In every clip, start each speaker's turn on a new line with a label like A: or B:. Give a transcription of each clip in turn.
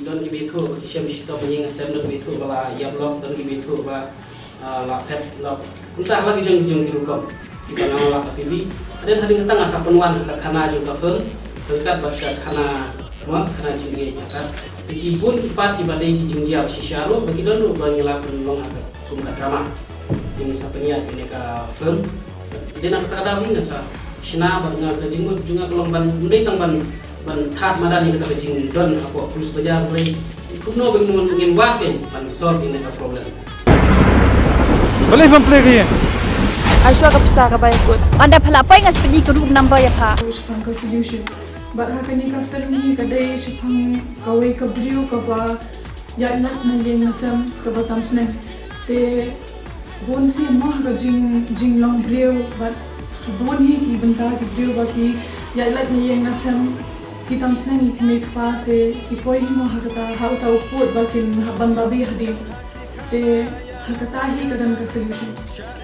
A: Don gitu, siapa sih tahu menyingat saya don gitu, bala ya blog don gitu, bala laptop, entah lagi jeng kirukom, kita nama laptop ini. Ada hari kita nggak sapuan ke kana juga pun, dekat bakat kana semua kana cinggi kan. Ibu ipat ibadah di jengjiap sisiaru, bagi don banyak lakukan long agak sumber drama. Ini sapenya ini ke film. Dia nak kata ini nggak sah. Sina banyak kejenggut juga kalau ban thát mà đan kita bejing don aku plus bajar boleh kuno bengun ngin wakin ban solve ini ka problem
B: boleh play kaya
C: Aisha ka pisa ka bayakut anda phala pai ngas peni ka room number ya pha
D: Shipang ka solution but hakani ka film ni ka dai shipang ka way ka video ka ba ya nak nangin nasam ka ba tamsne te bon si mo ka jing long video but bon hi ki banta ki video ba ki ya nak nangin nasam kita mesti make parte e poi mo hakata how to put bakin banda bi hadi te hakata hi kadan ka solution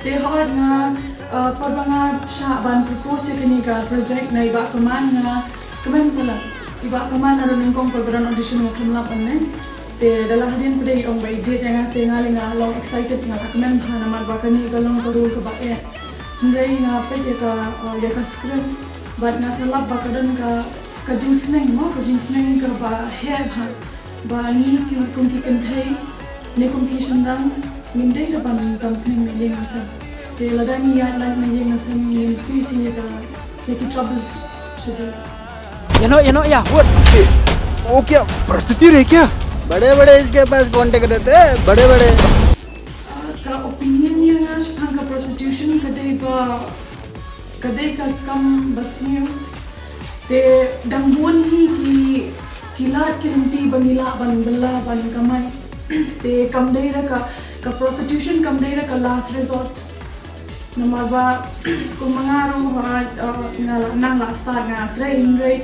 D: te hawad na parbanga sha ban propose kini ka project na iba kaman pala iba kaman aro ning kong program audition mo kamla panne te dala hadin pede ong bai je nga te ngalinga long excited nga kamen phana mar bakani galong karul ka ba e ndai nga pede ka ka script but na salab bakadan ka kajing seneng ka ba hair ba ni kung kikantai ne kung kisandang mindai ka ba tam seneng me ngasa te ladani ya lan me ngasa ni fisi ka ki troubles shede
B: you know ya what वो क्या प्रस्तुति है क्या
E: बड़े-बड़े इसके पास कांटेक्ट रहते हैं बड़े-बड़े
D: का ओपिनियन ये ना का prostitution kadai ka kam basniyo te dangbuan hi kilat kirinti banila ban balla ban kamai te kamdai ra ka prostitution kamdai ra ka last resort namaba kumangaro nang last nga train ray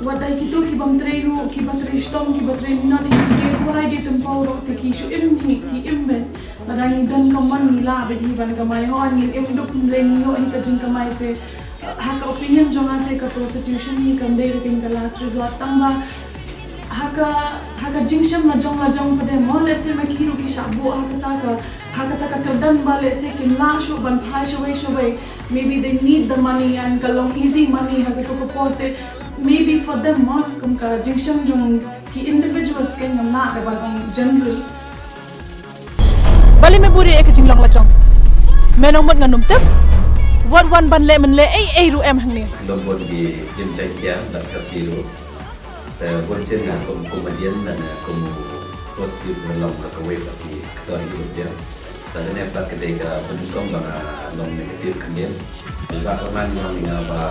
D: wadai kito ki bang trainu ki batri stom ki batri na di ke kuai di tempau ro te ki shu imni ki imben madani dan kaman nila be di ban kamai ho angin imdup ndreni ho ka jing kamai te haka opinion jonga te ka prostitution ni kamdai ring ka last resort tamba haka jingsham na jong pade mo le se ma kiru ki shabu haka ta ka dan ba le se ki la shu ban phai shawai maybe they need the money and kalong easy money haka to pote maybe for them mo kum ka jingsham jong ki individuals ken na ba general
C: bali me buri ek jinglang la chong menong mot nganum tep wat wan ban le men le ai ru em hang ni
F: lombon di jem chaikia dan kasiru te bonsen nga komedian dan kom positif dalam kawai tapi ketua hidup dia dan ini apa ketika pendukung bang long negatif kemudian juga pernah yang apa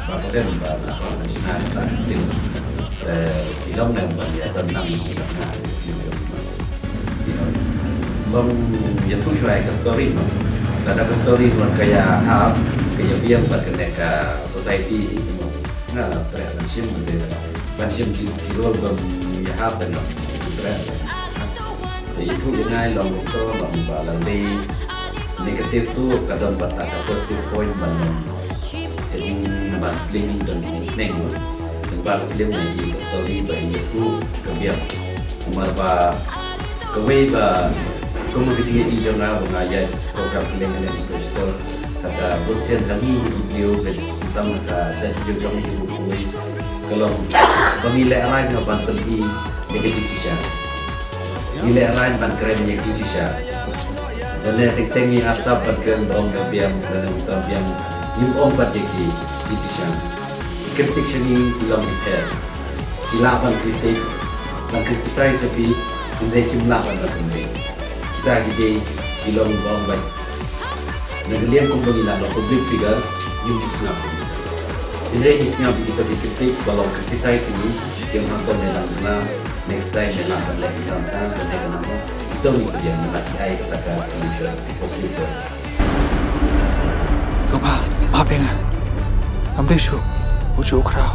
F: kemudian apa nasional dan tim film yang banyak tentang kita bang yang tu cuai ke story ada ke story pun kayak hal kayak biar ke society nah terhadap bansim kilo bang ya hal dan itu yang long itu bang balang di negatif tu kadang bertaka positif point bang jadi nampak film dan snake nampak film ini story bang itu kebiar nampak kawai ba como que tinha ido na bangaya program film yang disposal kata bosen lagi video tentang kata video jom itu kalau pemilih lain apa tadi negatif sisa pemilih lain ban keren negatif sisa dan yang tinggi asap berken dong kebiam dan kebiam new ompat deki sisa kritik seni film itu silapan kritik dan kritisai sepi indai kimlapan berkenai kita gede ilong bang baik. Negerian kumpulan lo public figure yung jusna. Indai isnya kita dikritik balong kritisai sini yang nonton dalam next time yang akan lagi tonton dan yang nama itu dia melaki air kata solution positif.
B: Soba, apa yang? Ambil show, ujuk crowd.